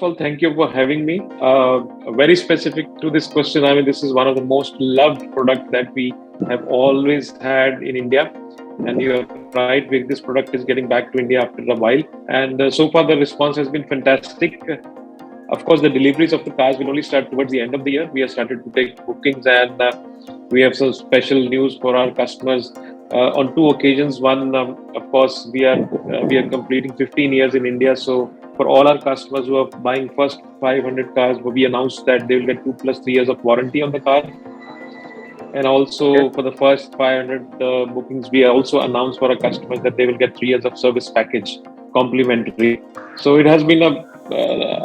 of all, thank you for having me. Very specific to this question, I mean, this is one of the most loved products that we have always had in India. And you're right, this product is getting back to India after a while. And so far, the response has been fantastic. Of course, the deliveries of the cars will only start towards the end of the year. We have started to take bookings, and we have some special news for our customers on two occasions. One, of course, we are completing 15 years in India. So for all our customers who are buying first 500 cars, we announced that they will get 2 + 3 years of warranty on the car. And also for the first 500 bookings, we also announced for our customers that they will get 3 years of service package complimentary. So it has been a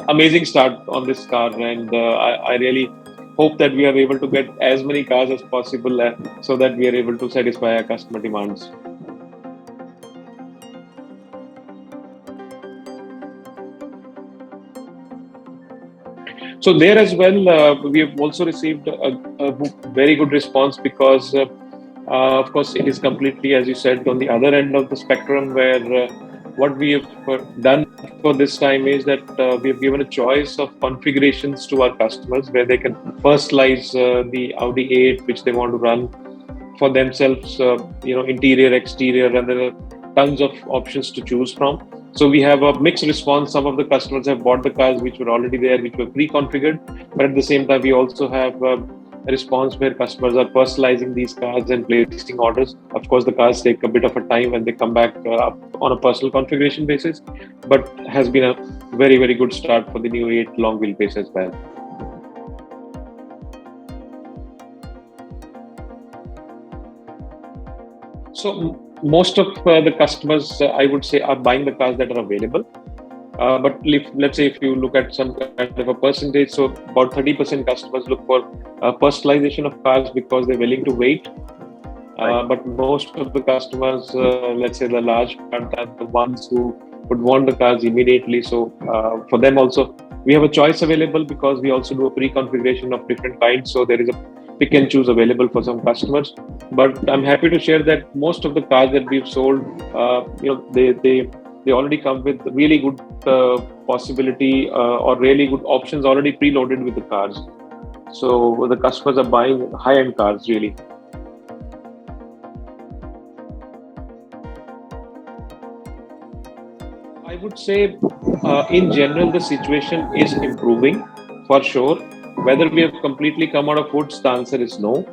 amazing start on this car, and I really hope that we are able to get as many cars as possible so that we are able to satisfy our customer demands. So there as well, we have also received a very good response because, of course, it is completely, as you said, on the other end of the spectrum, where what we have done for this time is that we have given a choice of configurations to our customers where they can personalize the Audi A8 which they want to run for themselves, interior, exterior, and there are tons of options to choose from. So we have a mixed response. Some of the customers have bought the cars which were already there, which were pre-configured. But at the same time, we also have a response where customers are personalizing these cars and placing orders. Of course, the cars take a bit of a time when they come back up on a personal configuration basis, but has been a very, very good start for the new 8 long wheelbase as well. So most of the customers, I would say, are buying the cars that are available. But let's say if you look at some kind of a percentage, so about 30% customers look for personalization of cars because they're willing to wait. But most of the customers, let's say the large part, are the ones who would want the cars immediately. So for them also, we have a choice available because we also do a pre-configuration of different kinds. So there is a pick and choose available for some customers. But I'm happy to share that most of the cars that we've sold, they already come with really good possibility or really good options already preloaded with the cars. So the customers are buying high-end cars really. I would say in general, the situation is improving for sure. Whether we have completely come out of woods, the answer is no.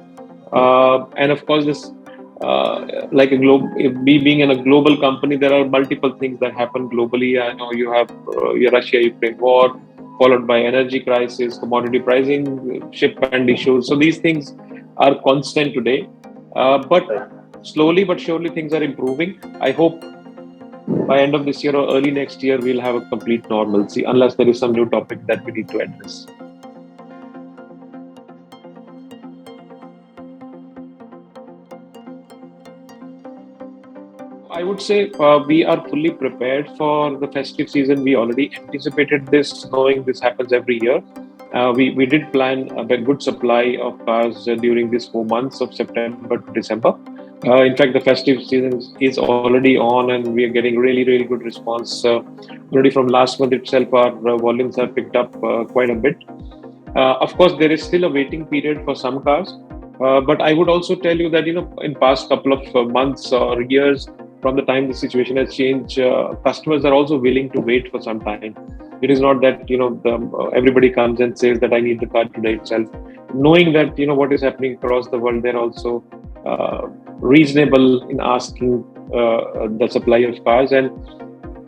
And of course, this we being in a global company, there are multiple things that happen globally. I know you have your Russia-Ukraine war, followed by energy crisis, commodity pricing, shipment issues. So these things are constant today. But slowly but surely things are improving. I hope by end of this year or early next year, we'll have a complete normalcy, unless there is some new topic that we need to address. I would say we are fully prepared for the festive season. We already anticipated this, knowing this happens every year. We did plan a good supply of cars during these 4 months of September to December. In fact, the festive season is already on, and we are getting really, really good response. Already from last month itself, our volumes have picked up quite a bit. Of course, there is still a waiting period for some cars. But I would also tell you that, in past couple of months or years, from the time the situation has changed, customers are also willing to wait for some time. It is not that, everybody comes and says that I need the car today itself. Knowing that, what is happening across the world, they're also reasonable in asking the supply of cars. And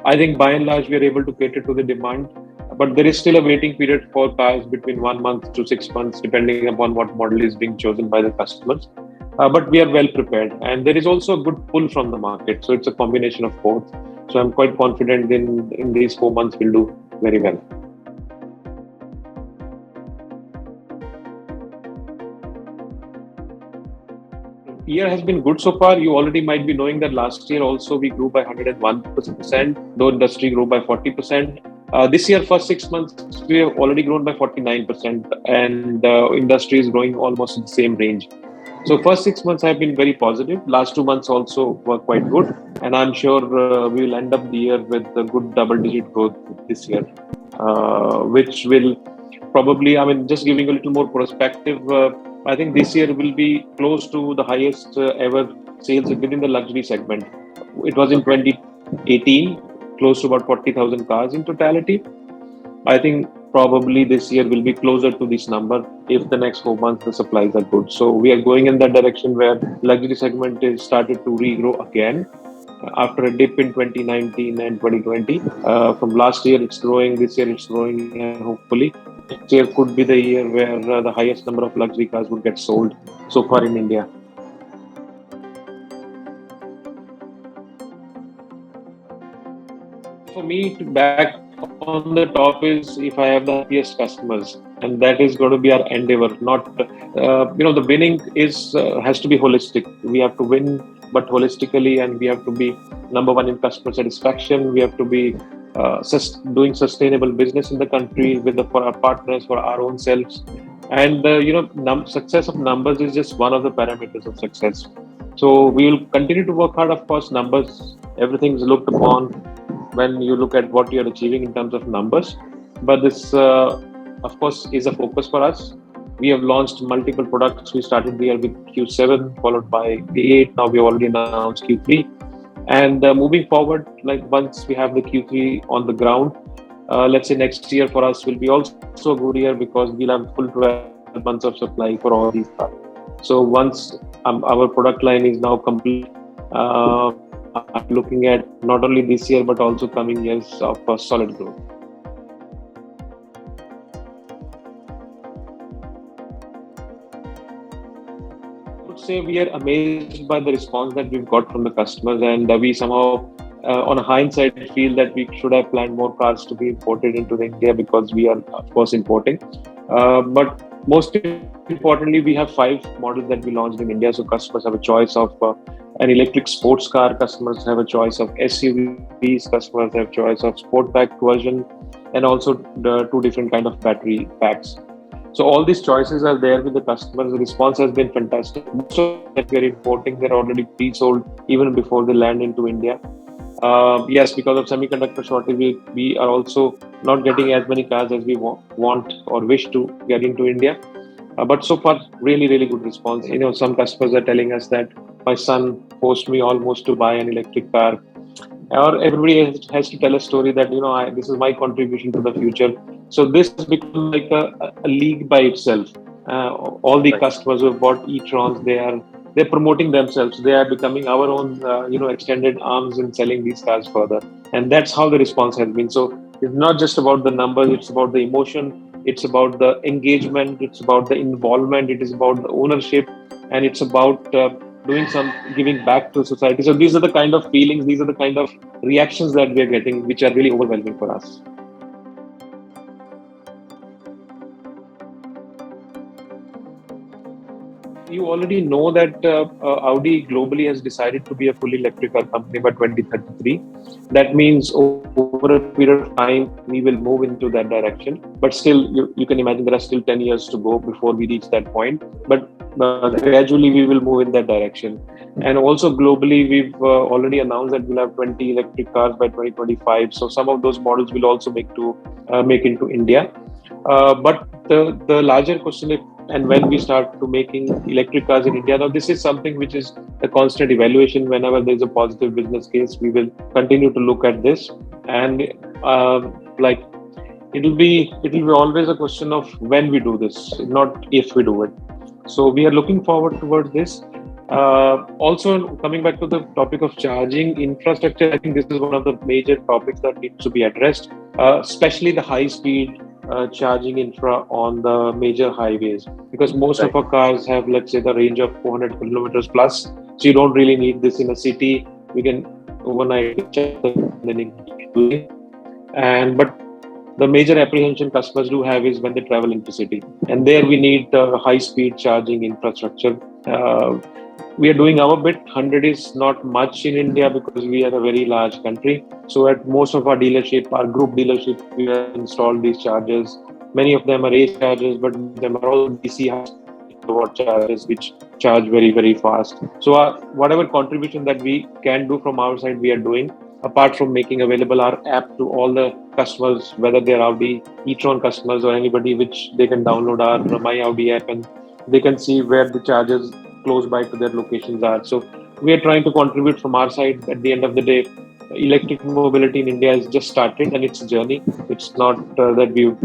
I think by and large, we are able to cater to the demand. But there is still a waiting period for cars between 1 month to 6 months, depending upon what model is being chosen by the customers. But we are well prepared. And there is also a good pull from the market. So it's a combination of both. So I'm quite confident in these 4 months we'll do very well. Year has been good so far. You already might be knowing that last year also we grew by 101%, though industry grew by 40%. This year, first 6 months, we have already grown by 49%, and industry is growing almost in the same range. So first 6 months have been very positive. Last 2 months also were quite good, and I'm sure we will end up the year with a good double-digit growth this year, which will probably, I mean, just giving a little more perspective. I think this year will be close to the highest ever sales within the luxury segment. It was in Okay. 2018, close to about 40,000 cars in totality. I think probably this year will be closer to this number if the next 4 months the supplies are good. So we are going in that direction where luxury segment is started to regrow again after a dip in 2019 and 2020. From last year it's growing, this year it's growing, and hopefully next year could be the year where the highest number of luxury cars would get sold so far in India. For me, to back on the top is if I have the happiest customers, and that is going to be our endeavor. Not, the winning is has to be holistic. We have to win, but holistically, and we have to be number one in customer satisfaction. We have to be doing sustainable business in the country with for our partners, for our own selves, and success of numbers is just one of the parameters of success. So we will continue to work hard. Of course, numbers, everything is looked upon when you look at what you're achieving in terms of numbers. But this, of course, is a focus for us. We have launched multiple products. We started the year with Q7, followed by A8. Now we have already announced Q3. And moving forward, like once we have the Q3 on the ground, let's say next year for us will be also a good year because we'll have full 12 months of supply for all these cars. So once our product line is now complete, I'm looking at not only this year but also coming years of solid growth. I would say we are amazed by the response that we've got from the customers, and we somehow, on a hindsight, feel that we should have planned more cars to be imported into India because we are, of course, importing. But most importantly, we have 5 models that we launched in India, so customers have a choice of an electric sports car, customers have a choice of SUVs, customers have choice of Sportback version, and also the 2 different kind of battery packs. So all these choices are there with the customers. The response has been fantastic. Most of them that we are importing, they're already pre-sold even before they land into India. Yes, because of semiconductor shortage, we are also not getting as many cars as we want or wish to get into India. But so far, really, really good response. Some customers are telling us that my son forced me almost to buy an electric car. Or everybody has to tell a story that, this is my contribution to the future. So this has become like a league by itself. All the customers who have bought e-trons, they're promoting themselves. They are becoming our own, extended arms and selling these cars further. And that's how the response has been. So it's not just about the numbers, it's about the emotion, it's about the engagement, it's about the involvement, it is about the ownership, and it's about doing some giving back to society. So these are the kind of feelings, these are the kind of reactions that we are getting, which are really overwhelming for us. You already know that Audi globally has decided to be a fully electric car company by 2033. That means over a period of time, we will move into that direction. But still, you can imagine there are still 10 years to go before we reach that point. But gradually, we will move in that direction. And also globally, we've already announced that we'll have 20 electric cars by 2025. So some of those models will also make into India. But the larger question is, and when we start to making electric cars in India, now this is something which is a constant evaluation. Whenever there is a positive business case, we will continue to look at this, and like it will be always a question of when we do this, not if we do it. So we are looking forward towards this. Also, coming back to the topic of charging infrastructure, I think this is one of the major topics that needs to be addressed, especially the high speed charging infra on the major highways, because most of our cars have, let's say, the range of 400 kilometers plus. So you don't really need this in a city. We can overnight charge and but the major apprehension customers do have is when they travel into city, and there we need high speed charging infrastructure. We are doing our bit. 100 is not much in India because we are a very large country. So at most of our dealership, our group dealership, we have installed these chargers. Many of them are AC chargers, but them are all DC kilowatt chargers, which charge very, very fast. So whatever contribution that we can do from our side, we are doing. Apart from making available our app to all the customers, whether they're Audi e-tron customers or anybody, which they can download our My Audi app and they can see where the chargers close by to their locations are. So we are trying to contribute from our side. At the end of the day, electric mobility in India has just started and it's a journey. It's not that we've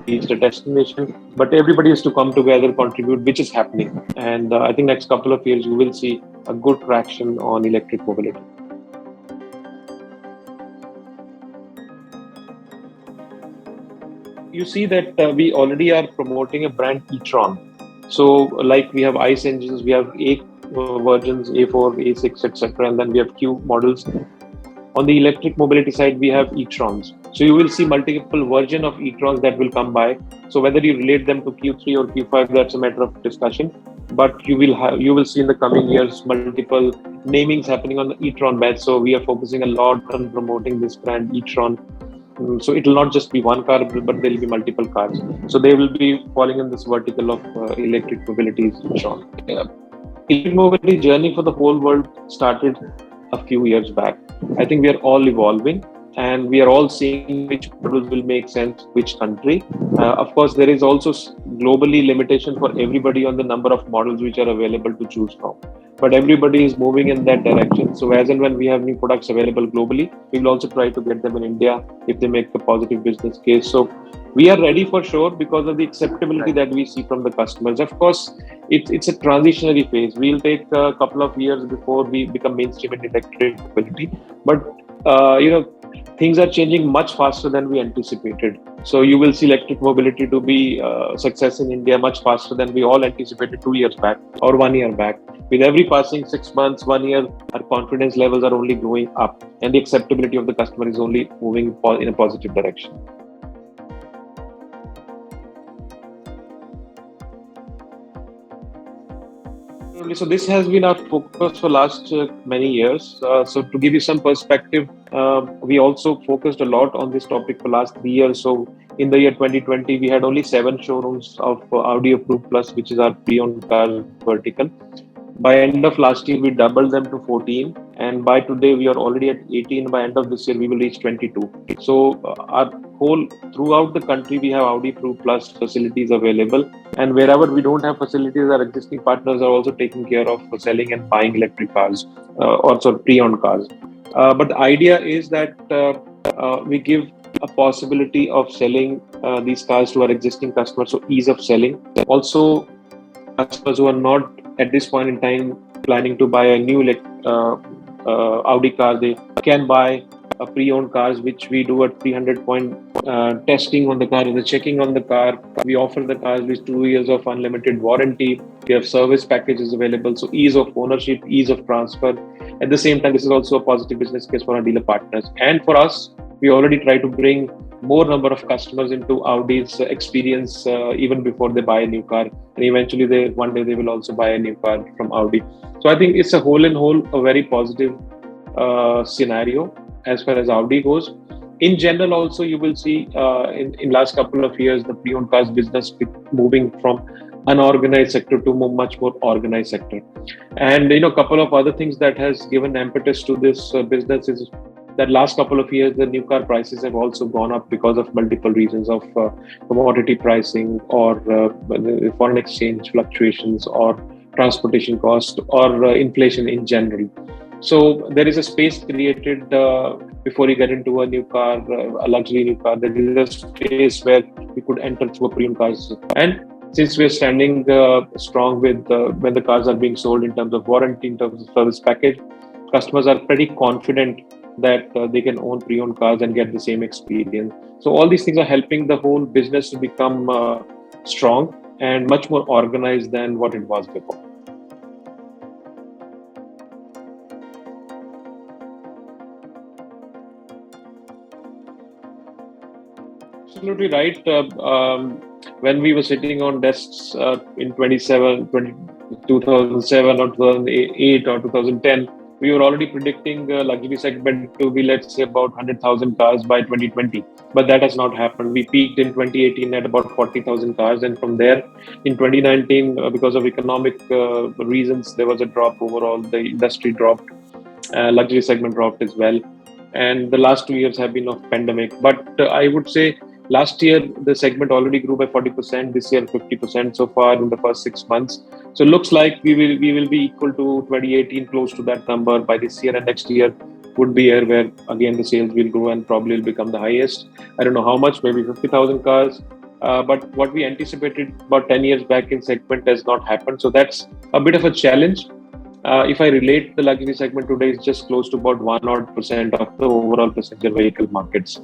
reached a destination, but everybody has to come together, contribute, which is happening. And I think next couple of years, you will see a good traction on electric mobility. You see that we already are promoting a brand e-tron. So like we have ICE engines, we have A versions, A4, A6, etc. And then we have Q models. On the electric mobility side, we have e-trons. So you will see multiple version of e-trons that will come by. So whether you relate them to Q3 or Q5, that's a matter of discussion. But you will see in the coming years multiple namings happening on the e-tron batch. So we are focusing a lot on promoting this brand e-tron. So it will not just be one car, but there will be multiple cars. So they will be falling in this vertical of electric mobility e-tron. Electric mobility journey for the whole world started a few years back. I think we are all evolving and we are all seeing which models will make sense, which country. Of course, there is also globally limitation for everybody on the number of models which are available to choose from. But everybody is moving in that direction. So as and when we have new products available globally, we will also try to get them in India if they make a positive business case. So we are ready for sure because of the acceptability that we see from the customers. Of course, it's a transitionary phase. We'll take a couple of years before we become mainstream in electric mobility. But things are changing much faster than we anticipated. So you will see electric mobility to be success in India much faster than we all anticipated 2 years back or 1 year back. With every passing 6 months, 1 year, our confidence levels are only going up and the acceptability of the customer is only moving in a positive direction. So this has been our focus for last many years. So to give you some perspective, we also focused a lot on this topic for last 3 years. So in the year 2020, we had only 7 showrooms of Audi Approved Plus, which is our pre-owned car vertical. By end of last year, we doubled them to 14. And by today, we are already at 18. By end of this year, we will reach 22. So our whole, throughout the country, we have Audi Approved Plus facilities available. And wherever we don't have facilities, our existing partners are also taking care of selling and buying electric cars, also pre-owned cars. But the idea is that we give a possibility of selling these cars to our existing customers, so ease of selling. Also, customers who are not at this point in time planning to buy a new Audi car, they can buy pre-owned cars, which we do a 300-point testing on the car, the checking on the car. We offer the cars with 2 years of unlimited warranty. We have service packages available, so ease of ownership, ease of transfer. At the same time, this is also a positive business case for our dealer partners. And for us, we already try to bring more number of customers into Audi's experience even before they buy a new car. And eventually, one day they will also buy a new car from Audi. So I think it's a whole a very positive scenario as far as Audi goes. In general, also you will see in last couple of years the pre-owned cars business moving from unorganized sector to much more organized sector. And a couple of other things that has given impetus to this business is that last couple of years the new car prices have also gone up because of multiple reasons of commodity pricing or foreign exchange fluctuations or transportation cost or inflation in general. So there is a space created before you get into a new car, a luxury new car. There is a space where you could enter through a premium cars. And since we're standing strong with when the cars are being sold in terms of warranty, in terms of service package, customers are pretty confident that they can own pre-owned cars and get the same experience. So all these things are helping the whole business to become strong and much more organized than what it was before. Absolutely right. When we were sitting on desks in 2007 or 2008 or 2010, we were already predicting the luxury segment to be, let's say, about 100,000 cars by 2020. But that has not happened. We peaked in 2018 at about 40,000 cars. And from there, in 2019, because of economic reasons, there was a drop overall. The industry dropped, luxury segment dropped as well. And the last 2 years have been of pandemic. But I would say last year, the segment already grew by 40%. This year, 50% so far in the first 6 months. So it looks like we will be equal to 2018, close to that number by this year, and next year would be year where again the sales will grow and probably will become the highest. I don't know how much, maybe 50,000 cars. But what we anticipated about 10 years back in segment has not happened. So that's a bit of a challenge. If I relate, the luxury segment today is just close to about 1% of the overall passenger vehicle market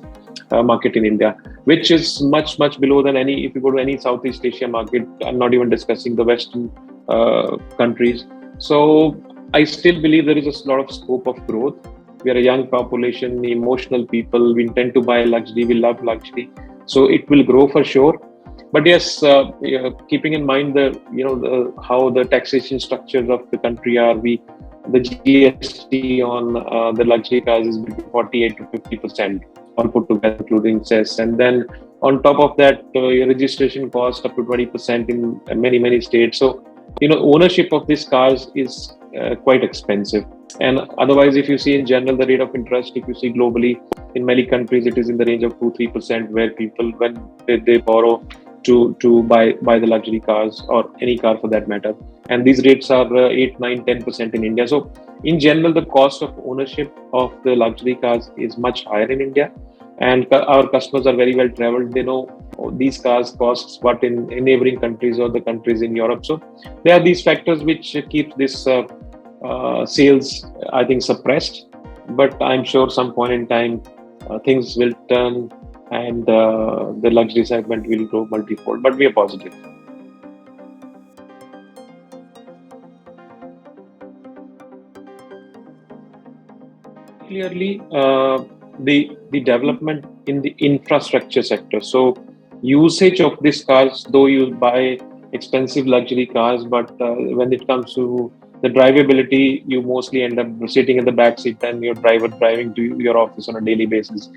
in India, which is much below than any. If you go to any Southeast Asia market, I'm not even discussing the Western countries. So I still believe there is a lot of scope of growth. We are a young population, emotional people. We intend to buy luxury. We love luxury, so it will grow for sure. But yes, keeping in mind how the taxation structures of the country are, the GST on the luxury cars is between 48 to 50%, all put together, including cess. And then on top of that, your registration cost up to 20% in many states. So ownership of these cars is quite expensive. And otherwise, if you see in general the rate of interest, if you see globally, in many countries it is in the range of 2-3%, where people, when they borrow to buy the luxury cars or any car for that matter, and these rates are 8, 9, 10% in India. So in general, the cost of ownership of the luxury cars is much higher in India, and our customers are very well traveled. They know these cars costs what in neighboring countries or the countries in Europe. So there are these factors which keep this sales, I think, suppressed. But I'm sure some point in time things will turn, and the luxury segment will grow multifold. But we are positive. Clearly, the development in the infrastructure sector. So usage of these cars, though you buy expensive luxury cars, but when it comes to the drivability, you mostly end up sitting in the back seat and your driver driving to your office on a daily basis.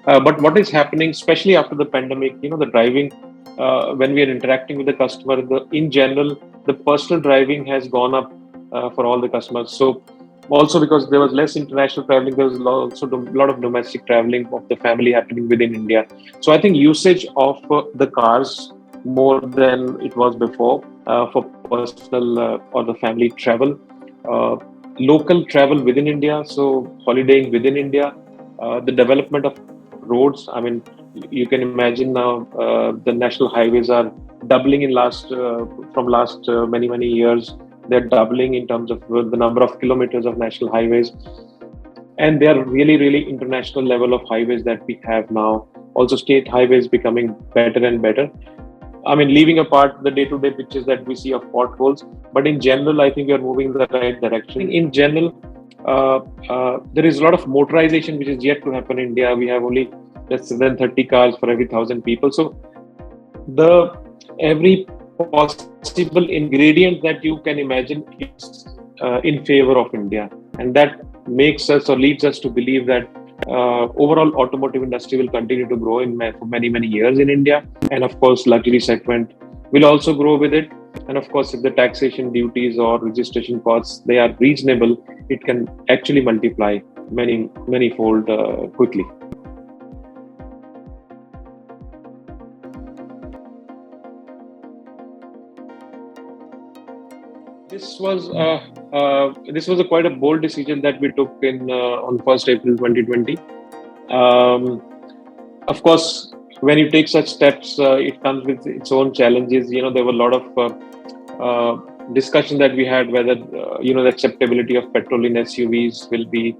But what is happening, especially after the pandemic, the driving, when we are interacting with the customer, in general, the personal driving has gone up for all the customers. So also because there was less international traveling, there was also a lot of domestic traveling of the family happening within India. So I think usage of the cars more than it was before for personal or the family travel, local travel within India, so holidaying within India, the development of roads. I mean, you can imagine now the national highways are doubling in from last many years. They're doubling in terms of the number of kilometers of national highways, and they are really international level of highways that we have now. Also, state highways becoming better and better. I mean, leaving apart the day-to-day pictures that we see of potholes, but in general, I think we are moving in the right direction. In general, there is a lot of motorization which is yet to happen in India. We have only less than 30 cars for every 1,000 people. So every possible ingredient that you can imagine is in favor of India, and that makes us or leads us to believe that overall automotive industry will continue to grow for many years in India. And of course, luxury segment will also grow with it. And of course, if the taxation duties or registration costs, they are reasonable, it can actually multiply many fold quickly. This was quite a bold decision that we took on 1st April 2020. Of course, when you take such steps, it comes with its own challenges. There were a lot of discussion that we had whether the acceptability of petrol in SUVs will be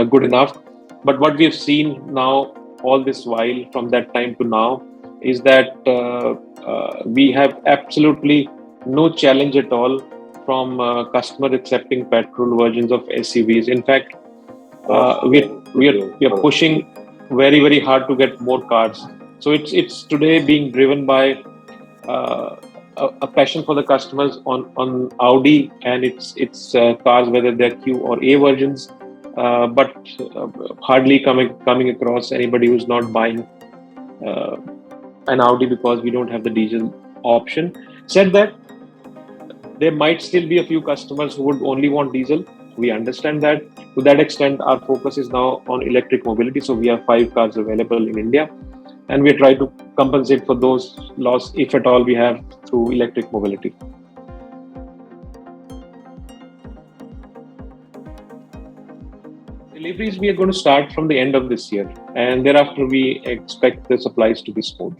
good enough. But what we have seen now, all this while from that time to now, is that we have absolutely no challenge at all from customer accepting petrol versions of SUVs. In fact, we are pushing very hard to get more cars. So it's today being driven by a passion for the customers on Audi and its cars, whether they're Q or A versions, but hardly coming across anybody who's not buying uh, an Audi because we don't have the diesel option. Said that, there might still be a few customers who would only want diesel. We understand that. To that extent, our focus is now on electric mobility. So we have 5 cars available in India, and we try to compensate for those loss, if at all we have, through electric mobility. Deliveries we are going to start from the end of this year, and thereafter we expect the supplies to be smooth.